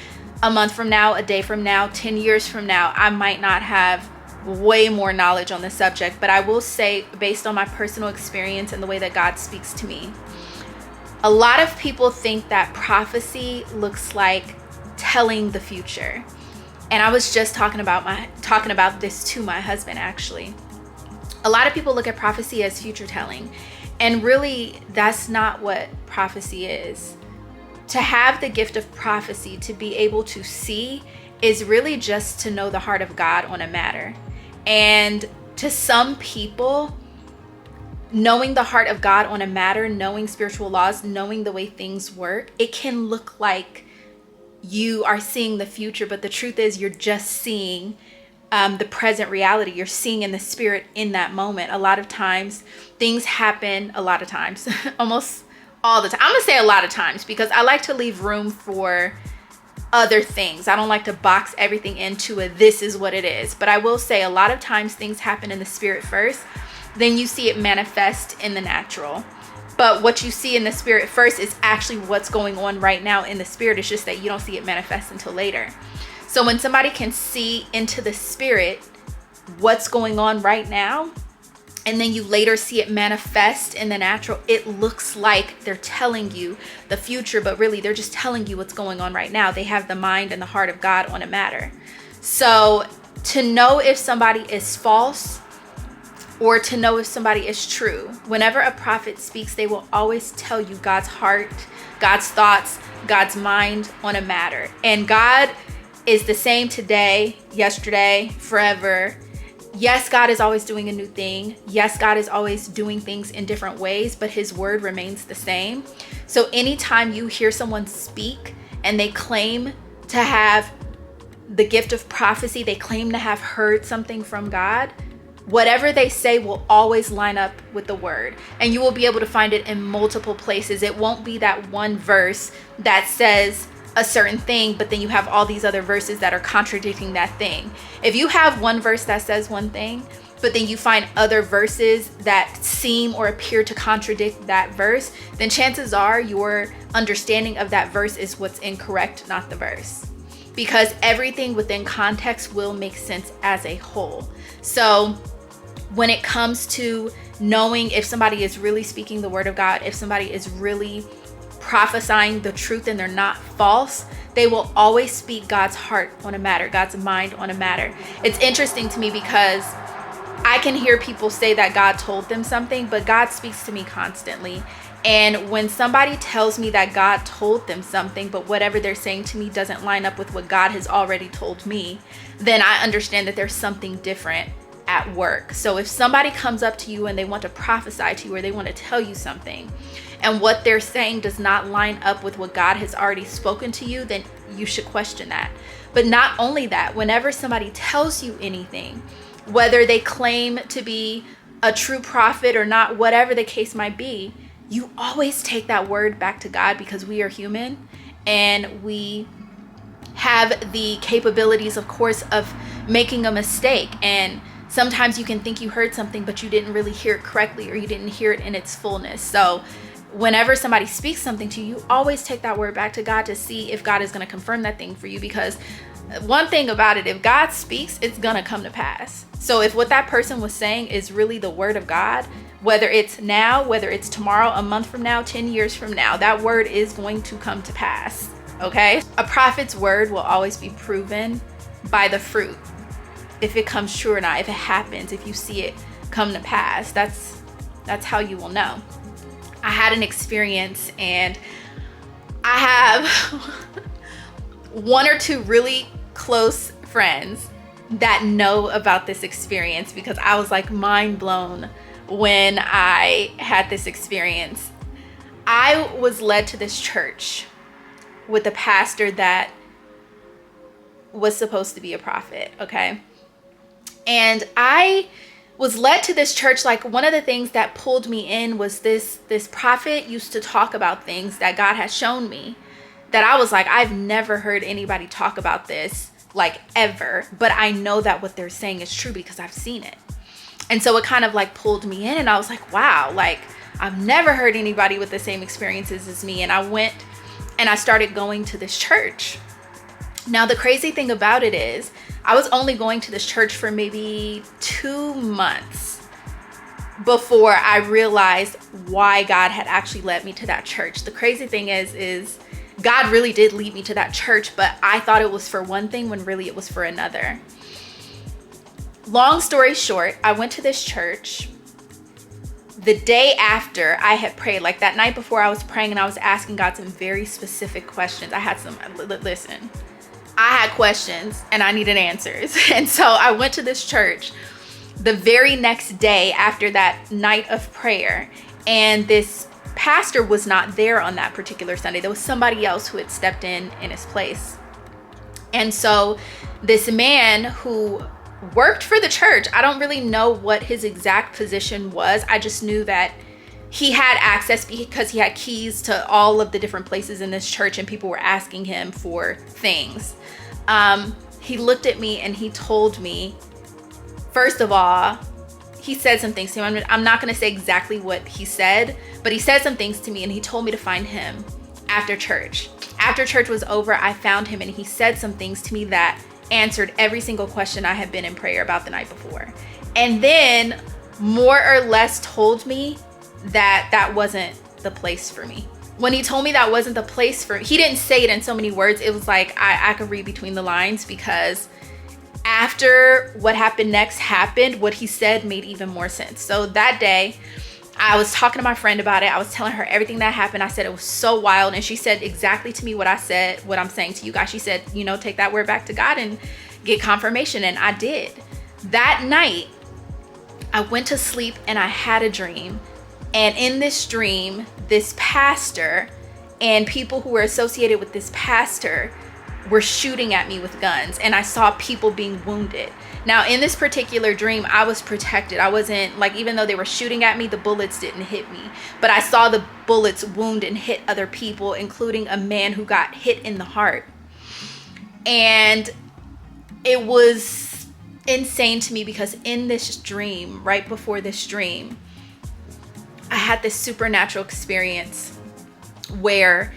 [SPEAKER 1] a month from now, a day from now, 10 years from now, I might not have way more knowledge on the subject. But I will say, based on my personal experience and the way that God speaks to me, a lot of people think that prophecy looks like telling the future. And I was just talking about this to my husband, actually. A lot of people look at prophecy as future telling, and really that's not what prophecy is. To have the gift of prophecy, to be able to see, is really just to know the heart of God on a matter. And to some people, knowing the heart of God on a matter, knowing spiritual laws, knowing the way things work, it can look like you are seeing the future, but the truth is you're just seeing the present reality. You're seeing in the spirit in that moment. A lot of times things happen, almost all the time. I'm gonna say a lot of times because I like to leave room for other things. I don't like to box everything into a this is what it is. But I will say a lot of times things happen in the spirit first, then you see it manifest in the natural. But what you see in the spirit first is actually what's going on right now in the spirit. It's just that you don't see it manifest until later. So when somebody can see into the spirit what's going on right now, and then you later see it manifest in the natural, it looks like they're telling you the future, but really they're just telling you what's going on right now. They have the mind and the heart of God on a matter. So to know if somebody is false or to know if somebody is true, whenever a prophet speaks, they will always tell you God's heart, God's thoughts, God's mind on a matter. And God is the same today, yesterday, forever. Yes, God is always doing a new thing. Yes, God is always doing things in different ways, but his word remains the same. So anytime you hear someone speak and they claim to have the gift of prophecy, they claim to have heard something from God, whatever they say will always line up with the word. And you will be able to find it in multiple places. It won't be that one verse that says a certain thing, but then you have all these other verses that are contradicting that thing. If you have one verse that says one thing, but then you find other verses that seem or appear to contradict that verse, then chances are your understanding of that verse is what's incorrect, not the verse. Because everything within context will make sense as a whole. So when it comes to knowing if somebody is really speaking the word of God, if somebody is really prophesying the truth and they're not false, they will always speak God's heart on a matter, God's mind on a matter. It's interesting to me because I can hear people say that God told them something, but God speaks to me constantly. And when somebody tells me that God told them something, but whatever they're saying to me doesn't line up with what God has already told me, then I understand that there's something different at work. So if somebody comes up to you and they want to prophesy to you or they want to tell you something, and what they're saying does not line up with what God has already spoken to you, then you should question that. But not only that, whenever somebody tells you anything, whether they claim to be a true prophet or not, whatever the case might be, you always take that word back to God, because we are human and we have the capabilities, of course, of making a mistake. And sometimes you can think you heard something, but you didn't really hear it correctly, or you didn't hear it in its fullness. So whenever somebody speaks something to you, always take that word back to God to see if God is going to confirm that thing for you. Because one thing about it, if God speaks, it's going to come to pass. So if what that person was saying is really the word of God, whether it's now, whether it's tomorrow, a month from now, 10 years from now, that word is going to come to pass. Okay? A prophet's word will always be proven by the fruit. If it comes true or not, if it happens, if you see it come to pass, that's how you will know. I had an experience, and I have one or two really close friends that know about this experience, because I was like mind blown when I had this experience. I was led to this church with a pastor that was supposed to be a prophet, okay? And I was led to this church. Like, one of the things that pulled me in was this prophet used to talk about things that God has shown me that I was like, I've never heard anybody talk about this, like, ever, but I know that what they're saying is true because I've seen it. And so it kind of like pulled me in, and I was like, wow, like, I've never heard anybody with the same experiences as me. And I went and I started going to this church. Now, the crazy thing about it is I was only going to this church for maybe 2 months before I realized why God had actually led me to that church. The crazy thing is God really did lead me to that church, but I thought it was for one thing when really it was for another. Long story short, I went to this church. The day after I had prayed, like that night before, I was praying and I was asking God some very specific questions. I had questions and I needed answers. And so I went to this church the very next day after that night of prayer, and this pastor was not there on that particular Sunday. There was somebody else who had stepped in his place. And so this man who worked for the church, I don't really know what his exact position was. I just knew that he had access because he had keys to all of the different places in this church, and people were asking him for things. He looked at me and he told me, first of all, he said some things to me. I'm not going to say exactly what he said, but he said some things to me, and he told me to find him after church. After church was over, I found him, and he said some things to me that answered every single question I had been in prayer about the night before. And then more or less told me that that wasn't the place for me. When he told me that wasn't the place for me, he didn't say it in so many words. It was like I could read between the lines, because after what happened next happened, what he said made even more sense. So that day, I was talking to my friend about it. I was telling her everything that happened. I said it was so wild. And she said exactly to me what I said, what I'm saying to you guys. She said, take that word back to God and get confirmation. And I did. That night, I went to sleep and I had a dream. And in this dream, this pastor and people who were associated with this pastor were shooting at me with guns. And I saw people being wounded. Now, in this particular dream, I was protected. I wasn't, like, even though they were shooting at me, the bullets didn't hit me. But I saw the bullets wound and hit other people, including a man who got hit in the heart. And it was insane to me, because in this dream, right before this dream, I had this supernatural experience where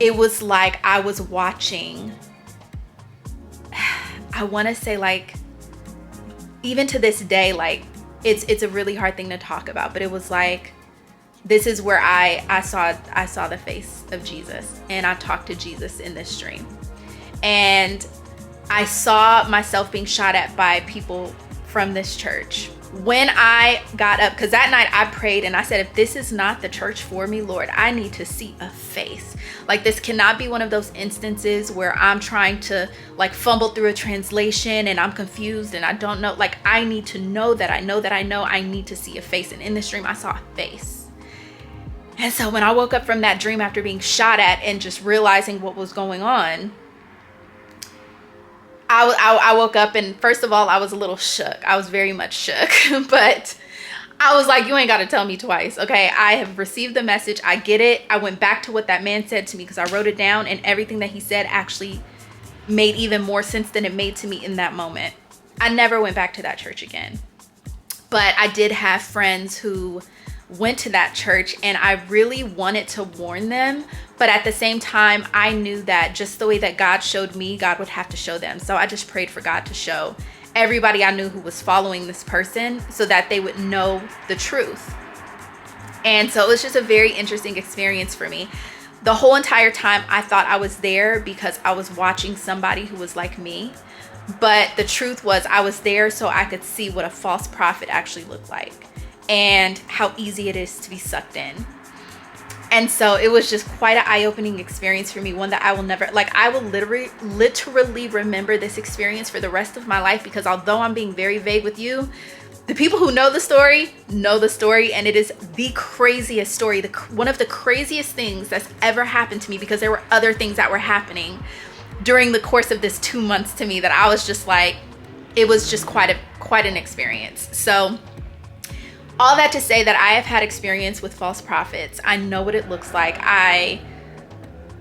[SPEAKER 1] it was like I was watching, I want to say, like, even to this day, like, it's a really hard thing to talk about, but it was like, this is where I saw the face of Jesus, and I talked to Jesus in this dream. And I saw myself being shot at by people from this church. When I got up, because that night I prayed and I said, if this is not the church for me, Lord, I need to see a face. Like, this cannot be one of those instances where I'm trying to, like, fumble through a translation and I'm confused and I don't know. Like, I need to know that I know that I know I need to see a face. And in this dream, I saw a face. And so when I woke up from that dream after being shot at and just realizing what was going on, I woke up, and first of all, I was a little shook. I was very much shook, but I was like, you ain't got to tell me twice. Okay, I have received the message. I get it. I went back to what that man said to me, because I wrote it down, and everything that he said actually made even more sense than it made to me in that moment. I never went back to that church again. But I did have friends who went to that church, and I really wanted to warn them. But at the same time, I knew that just the way that God showed me, God would have to show them. So I just prayed for God to show everybody I knew who was following this person, so that they would know the truth. And so it was just a very interesting experience for me. The whole entire time, I thought I was there because I was watching somebody who was like me. But the truth was, I was there so I could see what a false prophet actually looked like, and how easy it is to be sucked in. And so it was just quite an eye-opening experience for me, one that I will never, like, I will literally remember this experience for the rest of my life, because although I'm being very vague with you, the people who know the story, and it is the craziest story, one of the craziest things that's ever happened to me, because there were other things that were happening during the course of this 2 months to me that I was just like, it was just quite an experience. So all that to say that I have had experience with false prophets. I know what it looks like. I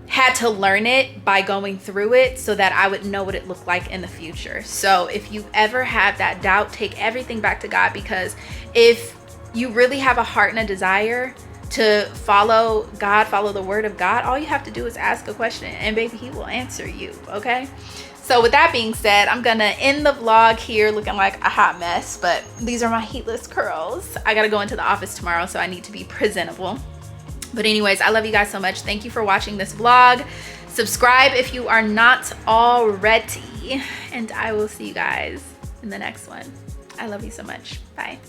[SPEAKER 1] had to learn it by going through it so that I would know what it looked like in the future. So if you ever have that doubt, take everything back to God, because if you really have a heart and a desire to follow God, follow the word of God, all you have to do is ask a question, and baby, he will answer you, okay? So with that being said, I'm gonna end the vlog here looking like a hot mess, but these are my heatless curls. I gotta go into the office tomorrow, so I need to be presentable. But anyways, I love you guys so much. Thank you for watching this vlog. Subscribe if you are not already, and I will see you guys in the next one. I love you so much. Bye.